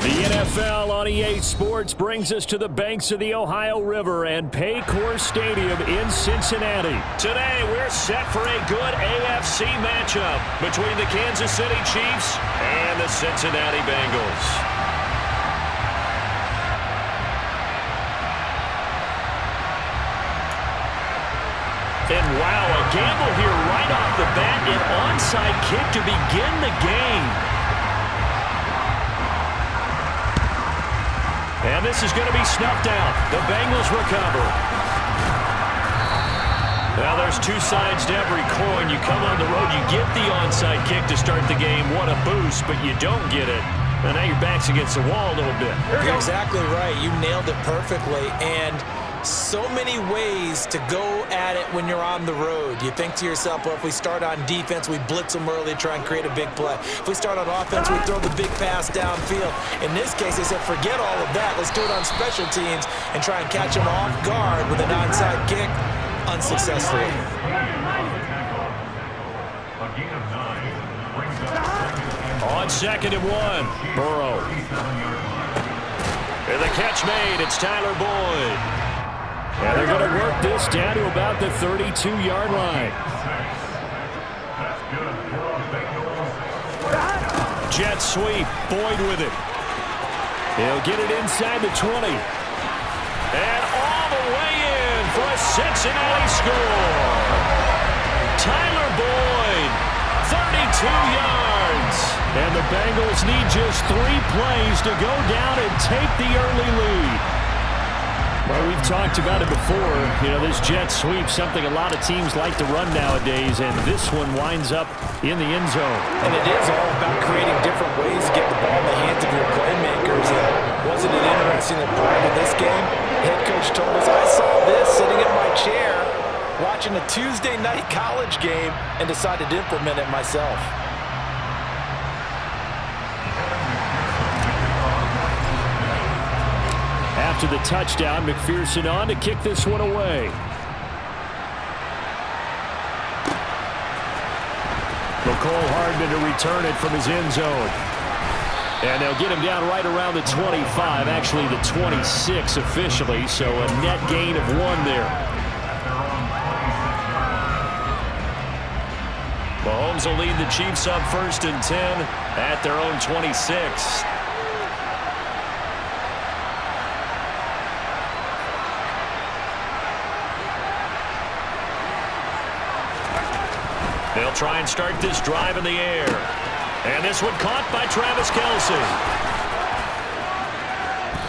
The NFL on EA Sports brings us to the banks of the Ohio River and Paycor Stadium in Cincinnati. Today, we're set for a good AFC matchup between the Kansas City Chiefs and the Cincinnati Bengals. And wow, a gamble here right off the bat, an onside kick to begin the game. And this is going to be snuffed out. The Bengals recover. Now there's two sides to every coin. You come on the road, you get the onside kick to start the game. What a boost, but you don't get it. And now your back's against the wall a little bit. You're exactly right. You nailed it perfectly. And so many ways to go at it when you're on the road. You think to yourself, well, if we start on defense, we blitz them early, try and create a big play. If we start on offense, we throw the big pass downfield. In this case, they said, forget all of that. Let's do it on special teams and try and catch them off guard with an onside kick unsuccessfully. On 2nd and 1, Burrow. And the catch made, it's Tyler Boyd. And they're going to work this down to about the 32-yard line. Jet sweep, Boyd with it. He'll get it inside the 20. And all the way in for a Cincinnati score. Tyler Boyd, 32 yards. And the Bengals need just 3 plays to go down and take the early lead. Well, we've talked about it before. You know, this jet sweep, something a lot of teams like to run nowadays, and this one winds up in the end zone. And it is all about creating different ways to get the ball in the hands of your playmakers. Wasn't it interesting that prior to this game, head coach told us, I saw this sitting in my chair watching a Tuesday night college game and decided to implement it myself. After the touchdown, McPherson on to kick this one away. McCole Hardman to return it from his end zone. And they'll get him down right around the 25, actually the 26 officially, so a net gain of 1 there. Mahomes will lead the Chiefs up 1st and 10 at their own 26. They'll try and start this drive in the air. And this one caught by Travis Kelce.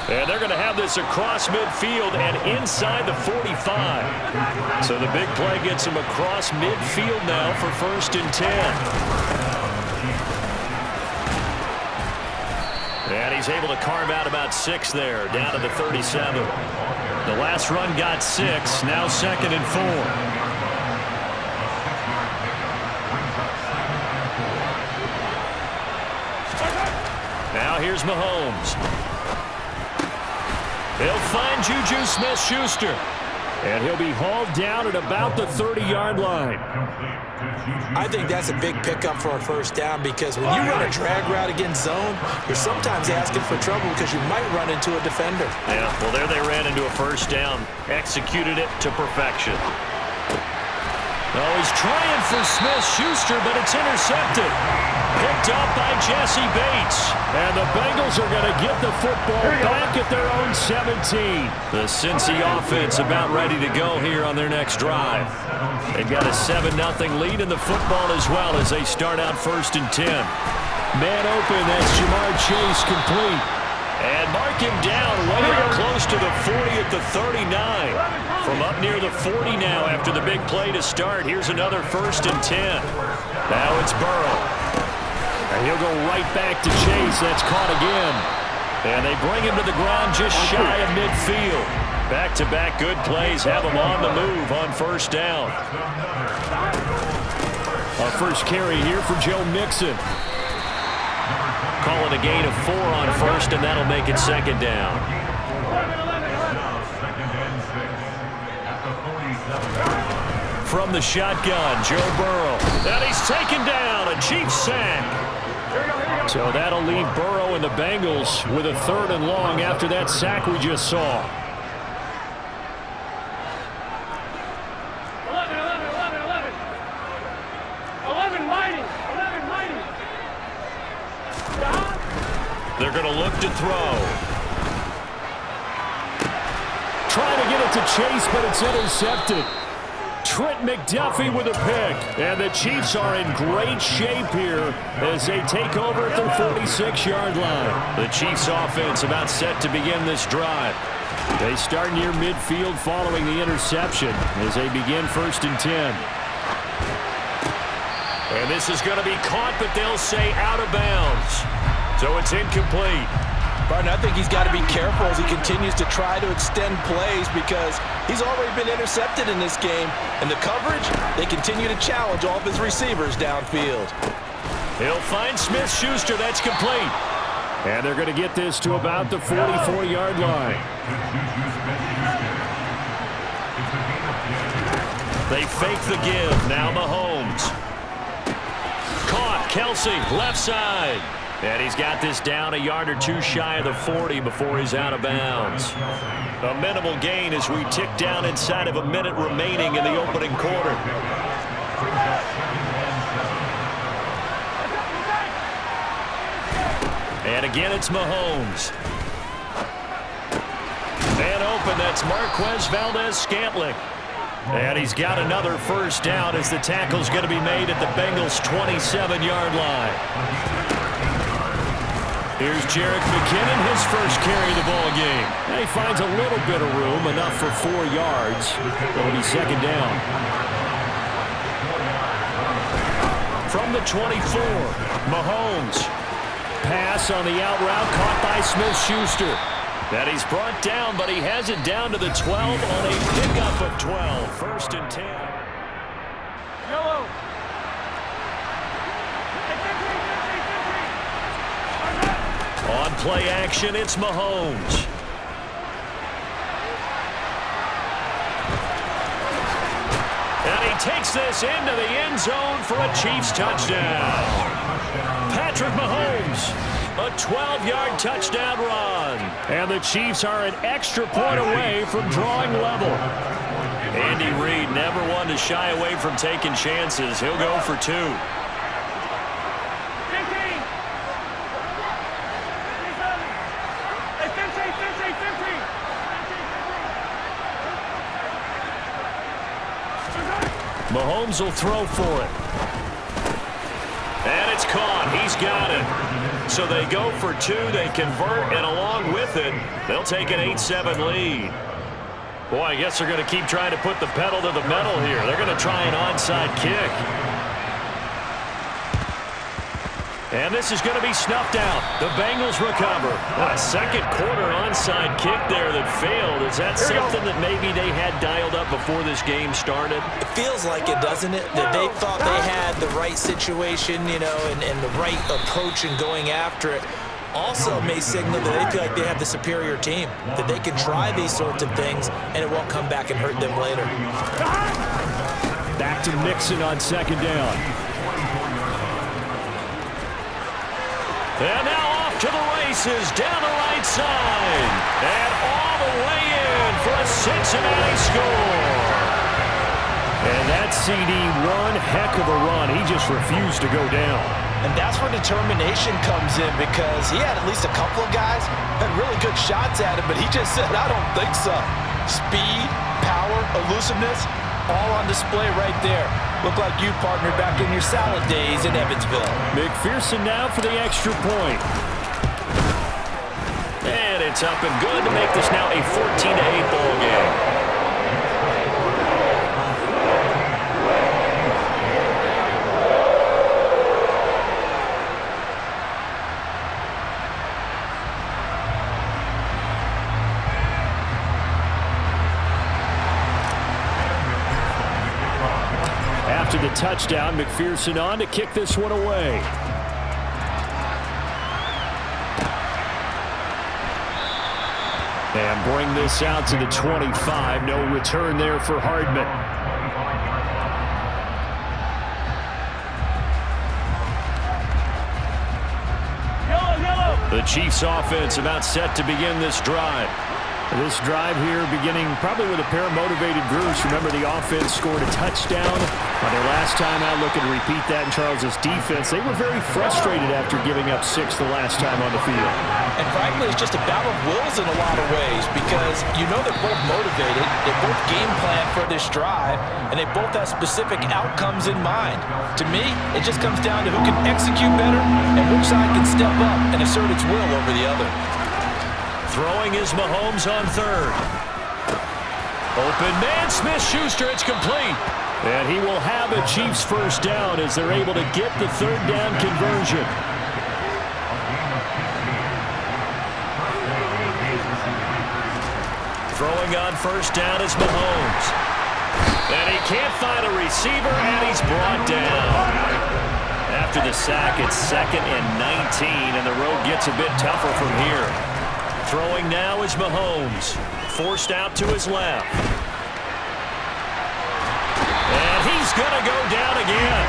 And they're going to have this across midfield and inside the 45. So the big play gets him across midfield now for 1st and 10. And he's able to carve out about 6 there, down to the 37. The last run got 6, now 2nd and 4. Now here's Mahomes. He'll find Juju Smith-Schuster. And he'll be hauled down at about the 30-yard line. I think that's a big pickup for a 1st down because when you run a drag route against zone, you're sometimes asking for trouble because you might run into a defender. Yeah, well, there they ran into a 1st down. Executed it to perfection. Oh, he's trying for Smith-Schuster, but it's intercepted. Picked up by Jesse Bates. And the Bengals are going to get the football back at their own 17. The Cincy offense about ready to go here on their next drive. They've got a 7-0 lead in the football as well as they start out 1st and 10. Man open, that's Jamar Chase complete. And mark him down way up close to the 40 at the 39. From up near the 40 now after the big play to start. Here's another 1st and 10. Now it's Burrow. And he'll go right back to Chase. That's caught again. And they bring him to the ground just shy of midfield. Back-to-back good plays have him on the move on 1st down. A first carry here for Joe Mixon. Call it a gain of 4 on 1st, and that'll make it 2nd down. From the shotgun, Joe Burrow. And he's taken down, a Chiefs sack. So that'll leave Burrow and the Bengals with a 3rd and long after that sack we just saw. 11 mighty. They're going to look to throw. Trying to get it to Chase, but it's intercepted. Trent McDuffie with a pick. And the Chiefs are in great shape here as they take over at their 46-yard line. The Chiefs offense about set to begin this drive. They start near midfield following the interception as they begin 1st and 10. And this is going to be caught, but they'll say out of bounds. So it's incomplete. Barton, I think he's got to be careful as he continues to try to extend plays because he's already been intercepted in this game. And the coverage, they continue to challenge all of his receivers downfield. He'll find Smith-Schuster. That's complete. And they're going to get this to about the 44-yard line. They fake the give. Now Mahomes. Caught. Kelsey, left side. And he's got this down a yard or 2 shy of the 40 before he's out of bounds. A minimal gain as we tick down inside of a minute remaining in the opening quarter. And again, it's Mahomes. And open, that's Marquez Valdez-Scantling. And he's got another 1st down as the tackle's going to be made at the Bengals' 27-yard line. Here's Jerick McKinnon, his first carry of the ball game. And he finds a little bit of room, enough for 4 yards. It'll be 2nd down. From the 24, Mahomes. Pass on the out route, caught by Smith-Schuster. That he's brought down, but he has it down to the 12 on a pickup of 12. 1st and 10. Yellow. On play action, it's Mahomes. And he takes this into the end zone for a Chiefs touchdown. Patrick Mahomes, a 12-yard touchdown run. And the Chiefs are an extra point away from drawing level. Andy Reid never one to shy away from taking chances. He'll go for 2. Mahomes will throw for it. And it's caught. He's got it. So they go for 2. They convert, and along with it, they'll take an 8-7 lead. Boy, I guess they're going to keep trying to put the pedal to the metal here. They're going to try an onside kick. And this is going to be snuffed out. The Bengals recover. A 2nd quarter onside kick there that failed. Is that something that maybe they had dialed up before this game started? It feels like it, doesn't it? That they thought they had the right situation, you know, and the right approach in going after it. Also may signal that they feel like they have the superior team, that they can try these sorts of things and it won't come back and hurt them later. Back to Mixon on 2nd down. And now off to the races, down the right side. And all the way in for a Cincinnati score. And that CD, one heck of a run. He just refused to go down. And that's where determination comes in because he had at least a couple of guys had really good shots at him, but he just said, I don't think so. Speed, power, elusiveness, all on display right there. Look like you partnered back in your salad days in Evansville. McPherson now for the extra point. And it's up and good to make this now a 14-8 ball game. After the touchdown, McPherson on to kick this one away. And bring this out to the 25. No return there for Hardman. The Chiefs offense about set to begin this drive. This drive here beginning probably with a pair of motivated groups. Remember, the offense scored a touchdown on their last time out. Looking to repeat that in Charles' defense. They were very frustrated after giving up 6 the last time on the field. And frankly, it's just a battle of wills in a lot of ways because you know they're both motivated. They both game plan for this drive, and they both have specific outcomes in mind. To me, it just comes down to who can execute better and which side can step up and assert its will over the other. Throwing is Mahomes on third. Open man, Smith-Schuster, it's complete. And he will have a Chiefs first down as they're able to get the third down conversion. Throwing on first down is Mahomes. And he can't find a receiver, and he's brought down. After the sack, it's 2nd and 19, and the road gets a bit tougher from here. Throwing now is Mahomes. Forced out to his left. And he's going to go down again.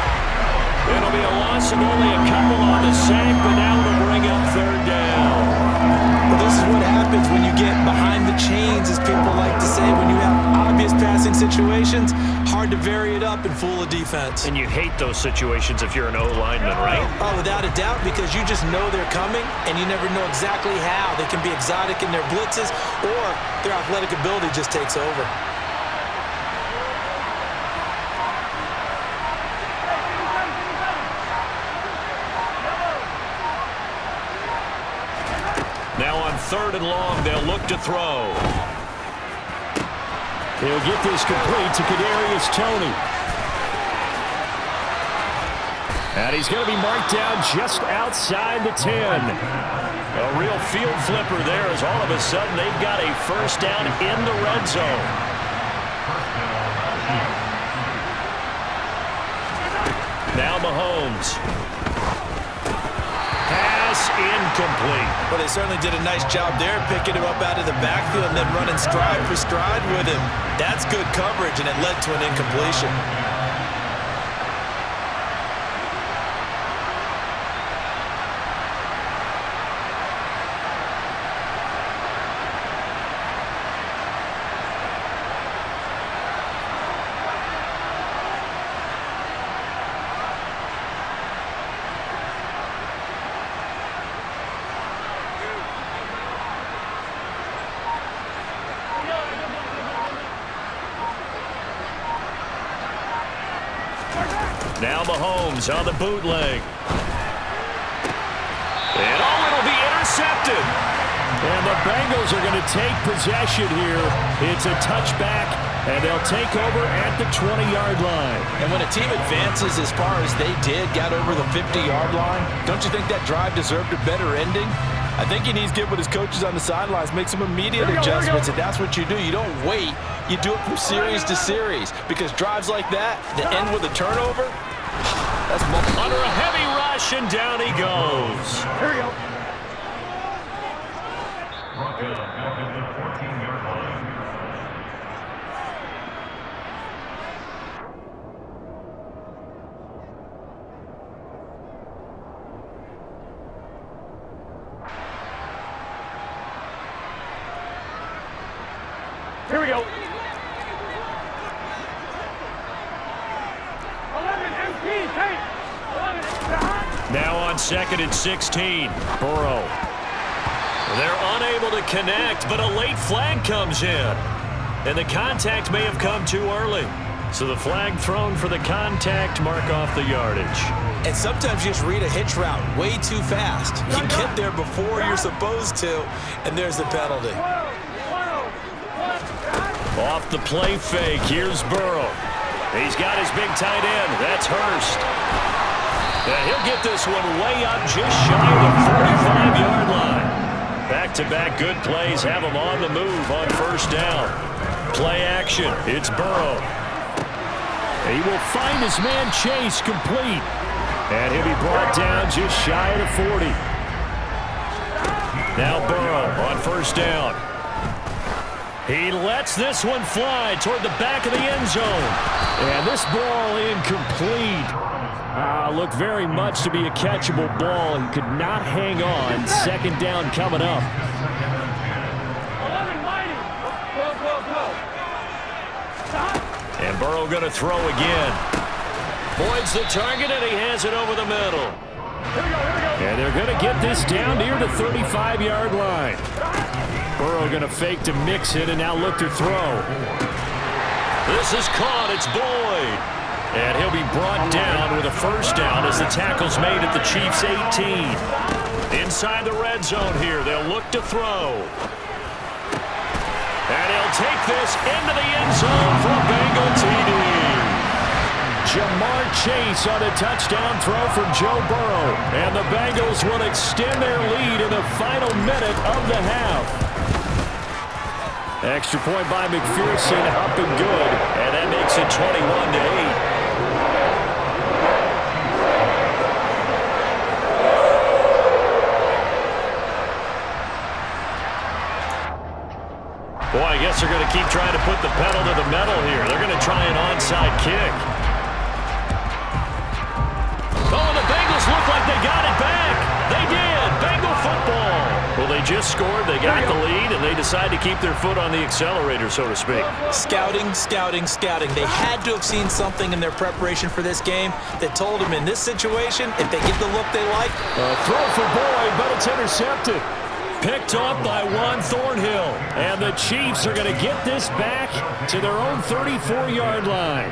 It'll be a loss of only a couple on the sack, but now it'll bring up third down. Well, this is what happens when you get behind the chains, as people like to say. When you have obvious passing situations, hard to vary it up and fool a defense. And you hate those situations if you're an O-lineman, right? Oh, without a doubt, because you just know they're coming, and you never know exactly how. They can be exotic in their blitzes, or their athletic ability just takes over. Now on 3rd and long, they'll look to throw. He'll get this complete to Kadarius Toney. And he's going to be marked down just outside the 10. A real field flipper there as all of a sudden they've got a first down in the red zone. Now Mahomes. Pass incomplete. Well, they certainly did a nice job there, picking him up out of the backfield and then running stride for stride with him. That's good coverage, and it led to an incompletion. Now Mahomes on the bootleg. And it'll be intercepted. And the Bengals are going to take possession here. It's a touchback, and they'll take over at the 20-yard line. And when a team advances as far as they did, got over the 50-yard line, don't you think that drive deserved a better ending? I think he needs to get with his coaches on the sidelines, make some immediate adjustments, and that's what you do. You don't wait. You do it from series to series, because drives like that end with a turnover, that's under a heavy rush, and down he goes. Here we go. Here we go. 11 MP, take. 11 behind. Now on 2nd and 16. Burrow. They're unable to connect, but a late flag comes in. And the contact may have come too early. So the flag thrown for the contact, mark off the yardage. And sometimes you just read a hitch route way too fast. You get there before you're supposed to, and there's the penalty. Off the play fake, here's Burrow. He's got his big tight end. That's Hurst. And he'll get this one way up just shy of the 45-yard line. Back-to-back good plays have him on the move on first down. Play action. It's Burrow. He will find his man Chase complete. And he'll be brought down just shy of the 40. Now Burrow on first down. He lets this one fly toward the back of the end zone. And this ball incomplete. Looked very much to be a catchable ball. He could not hang on. Second down coming up. And Burrow going to throw again. Boyd's the target, and he has it over the middle. And they're going to get this down near the 35-yard line. Burrow going to fake to mix it and now look to throw. This is caught. It's Boyd. And he'll be brought down with a first down as the tackle's made at the Chiefs' 18. Inside the red zone here. They'll look to throw. And he'll take this into the end zone for a Bengal TD. Jamar Chase on a touchdown throw from Joe Burrow. And the Bengals will extend their lead in the final minute of the half. Extra point by McPherson, up and good. And that makes it 21-8. Boy, I guess they're going to keep trying to put the pedal to the metal here. They're going to try an onside kick. Oh, the Bengals look like they got it back. They did. Bengal football. Well, they just scored. They got the lead, and they decide to keep their foot on the accelerator, so to speak. Scouting, scouting, scouting. They had to have seen something in their preparation for this game that told them in this situation, if they get the look they like. Throw for Boyd, but it's intercepted. Picked off by Juan Thornhill. And the Chiefs are going to get this back to their own 34-yard line.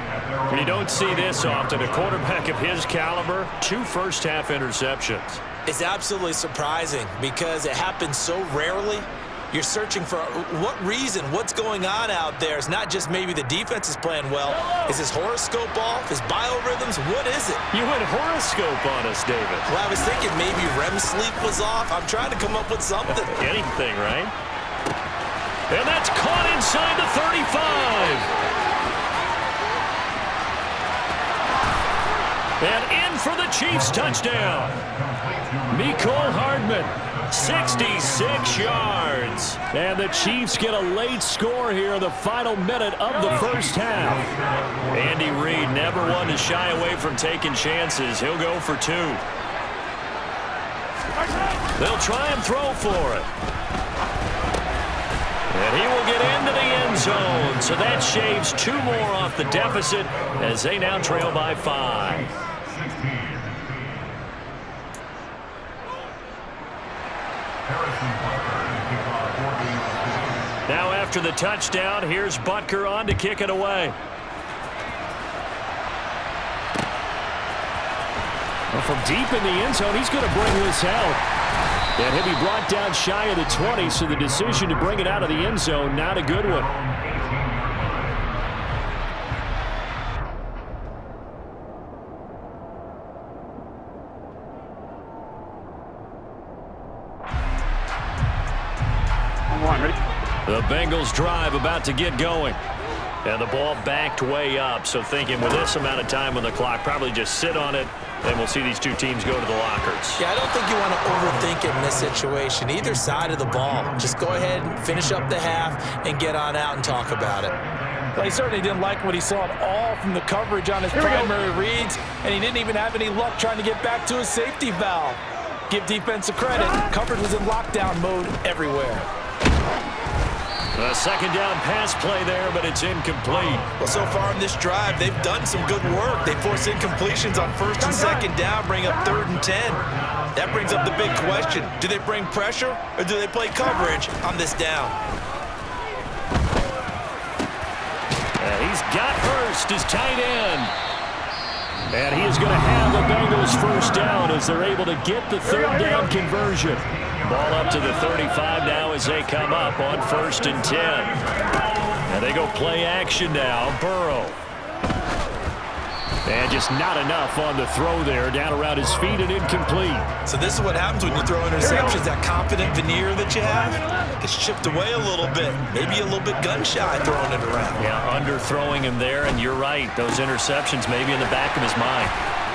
You don't see this often. A quarterback of his caliber, 2 first-half interceptions. It's absolutely surprising because it happens so rarely. You're searching for what reason, what's going on out there. It's not just maybe the defense is playing well. Is his horoscope off? His biorhythms? What is it? You went horoscope on us, David. Well, I was thinking maybe REM sleep was off. I'm trying to come up with something. Anything, right? And that's caught inside the 35. And in for the Chiefs touchdown. Mecole Hardman. 66 yards. And the Chiefs get a late score here in the final minute of the first half. Andy Reid never one to shy away from taking chances. He'll go for 2. They'll try and throw for it. And he will get into the end zone. So that shaves 2 more off the deficit as they now trail by 5. Now after the touchdown, here's Butker on to kick it away. Well, from deep in the end zone, he's going to bring this out. And he'll be brought down shy of the 20, so the decision to bring it out of the end zone, not a good one. The Bengals drive about to get going. And the ball backed way up, so thinking with this amount of time on the clock, probably just sit on it, and we'll see these 2 teams go to the lockers. Yeah, I don't think you want to overthink it in this situation. Either side of the ball. Just go ahead and finish up the half and get on out and talk about it. Well, he certainly didn't like what he saw at all from the coverage on his primary reads, and he didn't even have any luck trying to get back to his safety valve. Give defense a credit. Coverage was in lockdown mode everywhere. A second down pass play there, but it's incomplete. Well, so far in this drive, they've done some good work. They force incompletions on 1st and 2nd down, bring up 3rd and 10. That brings up the big question. Do they bring pressure or do they play coverage on this down? He's got Hurst, his tight end. And he is going to have the Bengals first down as they're able to get the 3rd down conversion. Ball up to the 35 now as they come up on 1st and 10. And they go play action now. Burrow. And just not enough on the throw there. Down around his feet and incomplete. So this is what happens when you throw interceptions. That confident veneer that you have gets chipped away a little bit. Maybe a little bit gun-shy throwing it around. Yeah, underthrowing him there, and you're right. Those interceptions maybe in the back of his mind.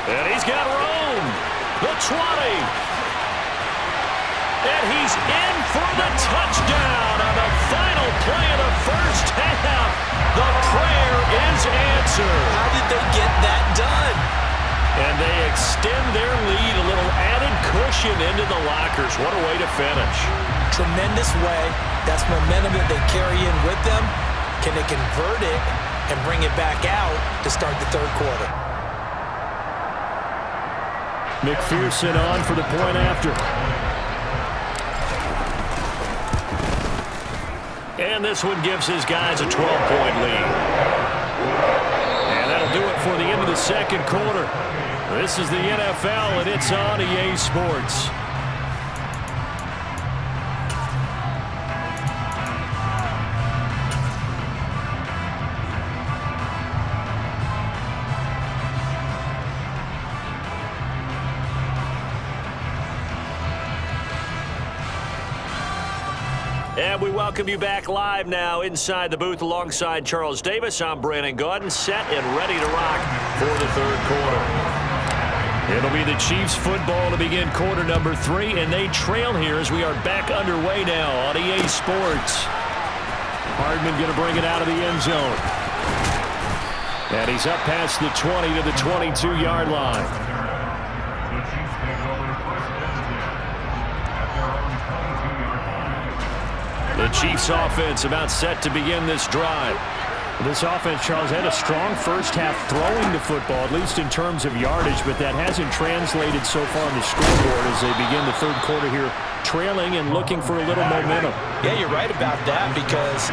And he's got room. The 20. And he's in for the touchdown on the final play of the first Mahomes answers. How did they get that done? And they extend their lead, a little added cushion into the lockers. What a way to finish. Tremendous way. That's momentum that they carry in with them. Can they convert it and bring it back out to start the third quarter? McPherson on for the point after. And this one gives his guys a 12-point lead. And that'll do it for the end of the second quarter. This is the NFL, and it's on EA Sports. And we welcome you back live now inside the booth alongside Charles Davis. I'm Brandon Gaudin, set and ready to rock for the third quarter. It'll be the Chiefs football to begin quarter number 3, and they trail here as we are back underway now on EA Sports. Hardman going to bring it out of the end zone. And he's up past the 20 to the 22-yard line. The Chiefs offense about set to begin this drive. This offense, Charles, had a strong first half throwing the football, at least in terms of yardage, but that hasn't translated so far on the scoreboard as they begin the third quarter here, trailing and looking for a little momentum. Yeah, you're right about that because,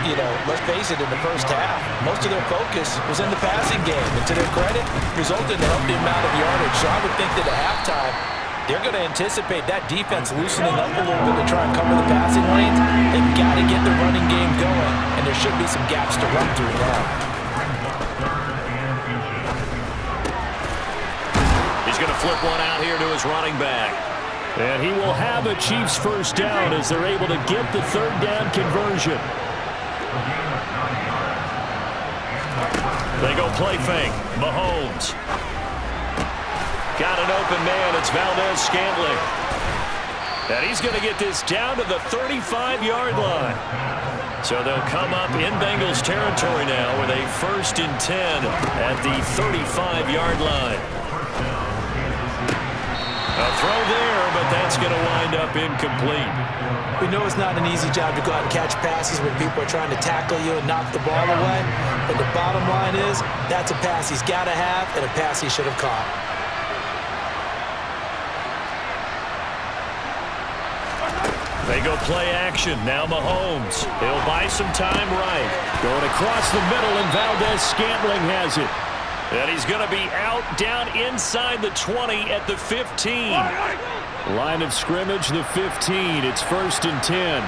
let's face it, in the first half, most of their focus was in the passing game. And to their credit, resulted in a healthy amount of yardage. So I would think that at halftime, they're going to anticipate that defense loosening up a little bit to try and cover the passing lanes. They've got to get the running game going, and there should be some gaps to run through now. He's going to flip one out here to his running back. And he will have a Chiefs first down as they're able to get the third down conversion. They go play fake. Mahomes. Got an open man. It's Valdez-Scantling. And he's going to get this down to the 35-yard line. So they'll come up in Bengals territory now with a 1st and 10 at the 35-yard line. A throw there, but that's going to wind up incomplete. We know it's not an easy job to go out and catch passes when people are trying to tackle you and knock the ball away. But the bottom line is that's a pass he's got to have and a pass he should have caught. They go play action. Now Mahomes. He'll buy some time right. Going across the middle, and Valdez-Scantling has it. And he's going to be out down inside the 20 at the 15. Line of scrimmage, the 15. It's 1st and 10.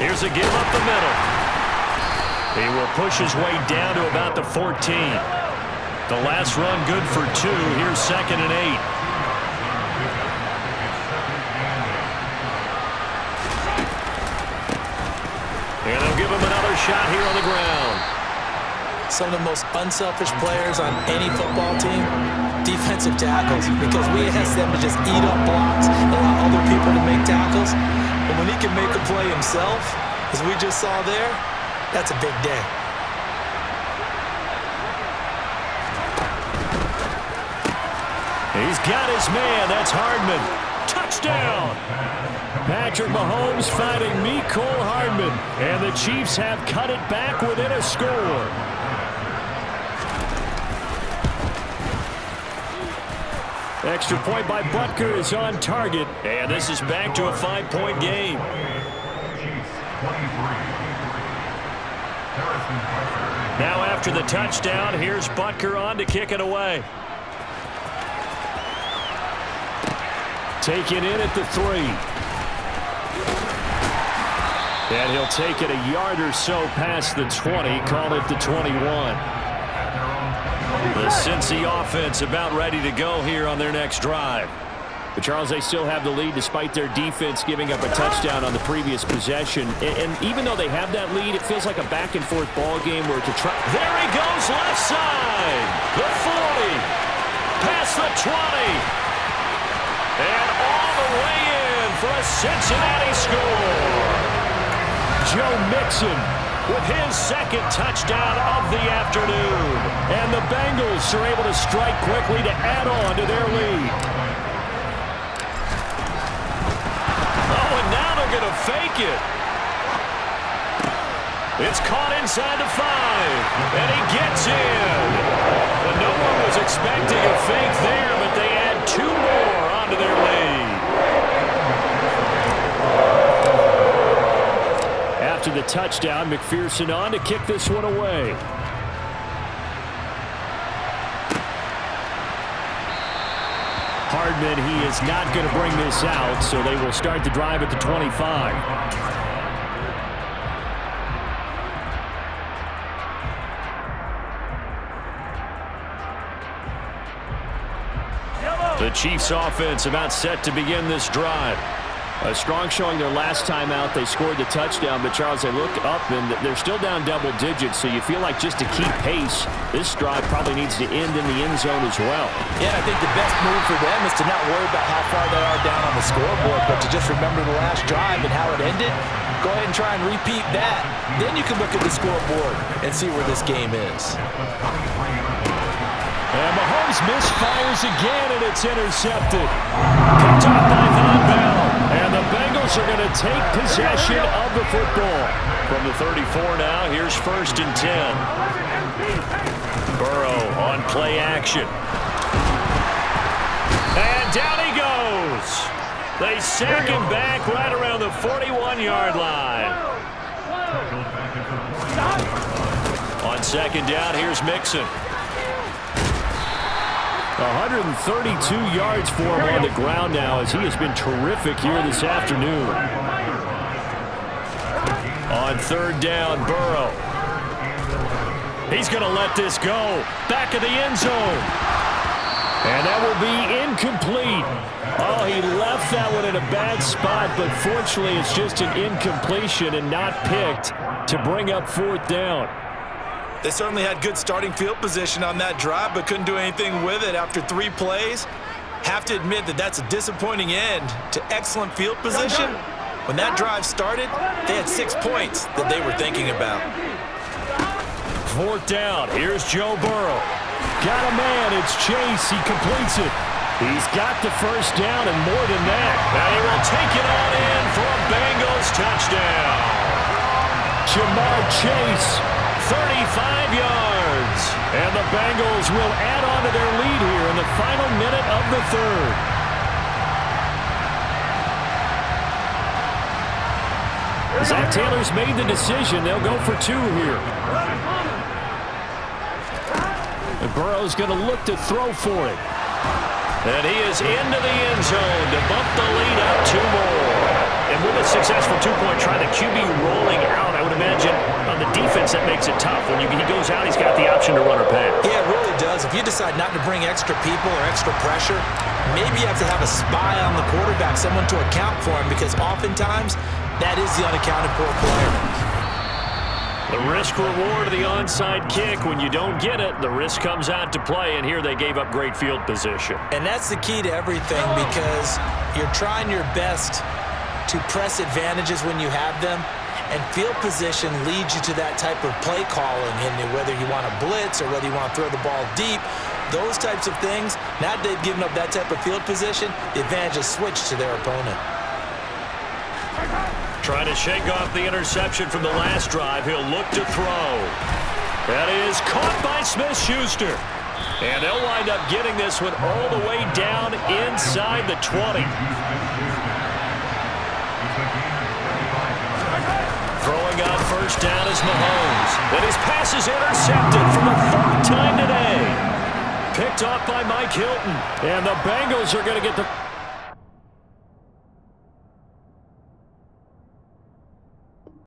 Here's a give up the middle. He will push his way down to about the 14. The last run good for 2. Here's 2nd and 8. And they'll give him another shot here on the ground. Some of the most unselfish players on any football team, defensive tackles, because we ask them to just eat up blocks, allow other people to make tackles. But when he can make a play himself, as we just saw there, that's a big day. He's got his man. That's Hardman. Touchdown! Patrick Mahomes fighting Mecole Hardman. And the Chiefs have cut it back within a score. Extra point by Butker is on target. And this is back to a 5-point game. Now after the touchdown, here's Butker on to kick it away. Taken in at the 3. And he'll take it a yard or so past the 20. Call it the 21. The Cincy offense about ready to go here on their next drive. But Charles, they still have the lead despite their defense giving up a touchdown on the previous possession. And even though they have that lead, it feels like a back-and-forth ball game where to try. There he goes, left side. The 40. Past the 20. And all the way in for a Cincinnati score. Joe Mixon with his second touchdown of the afternoon. And the Bengals are able to strike quickly to add on to their lead. Oh, and now they're going to fake it. It's caught inside the 5, and he gets in. But no one was expecting a fake there, but they add 2 more onto their lead. After the touchdown, McPherson on to kick this one away. Hardman, he is not going to bring this out, so they will start the drive at the 25. The Chiefs offense about set to begin this drive. A strong showing their last time out. They scored the touchdown, but Charles, they look up and they're still down double digits, so you feel like just to keep pace, this drive probably needs to end in the end zone as well. Yeah, I think the best move for them is to not worry about how far they are down on the scoreboard, but to just remember the last drive and how it ended. Go ahead and try and repeat that. Then you can look at the scoreboard and see where this game is. And Mahomes misfires again, and it's intercepted. Picked off by Von Bell. And the Bengals are going to take possession of the football. From the 34 now, here's 1st and 10. Burrow on play action. And down he goes. They sack him back right around the 41-yard line. On 2nd down, here's Mixon. 132 yards for him on the ground now, as he has been terrific here this afternoon. On 3rd down, Burrow. He's going to let this go. Back of the end zone. And that will be incomplete. Oh, he left that one in a bad spot, but fortunately it's just an incompletion and not picked to bring up 4th down. They certainly had good starting field position on that drive, but couldn't do anything with it after 3 plays. Have to admit that that's a disappointing end to excellent field position. When that drive started, they had 6 points that they were thinking about. 4th down. Here's Joe Burrow. Got a man. It's Chase. He completes it. He's got the 1st down and more than that. Now he will take it on in for a Bengals touchdown. Jamar Chase. 35 yards. And the Bengals will add on to their lead here in the final minute of the 3rd. Zach Taylor's made the decision. They'll go for 2 here. And Burrow's going to look to throw for it. And he is into the end zone to bump the lead up 2 more. And with a successful 2-point try, the QB rolling out, I would imagine on the defense that makes it tough. When he goes out, he's got the option to run or pass. Yeah, it really does. If you decide not to bring extra people or extra pressure, maybe you have to have a spy on the quarterback, someone to account for him, because oftentimes that is the unaccounted for player. The risk-reward of the onside kick. When you don't get it, the risk comes out to play, and here they gave up great field position. And that's the key to everything, because you're trying your best to press advantages when you have them, and field position leads you to that type of play calling, and whether you want to blitz or whether you want to throw the ball deep, those types of things. Now that they've given up that type of field position, the advantage is switched to their opponent. Trying to shake off the interception from the last drive. He'll look to throw. That is caught by Smith-Schuster. And they'll wind up getting this one all the way down inside the 20. Throwing on 1st down is Mahomes. And his pass is intercepted for the 3rd time today. Picked off by Mike Hilton. And the Bengals are going to get the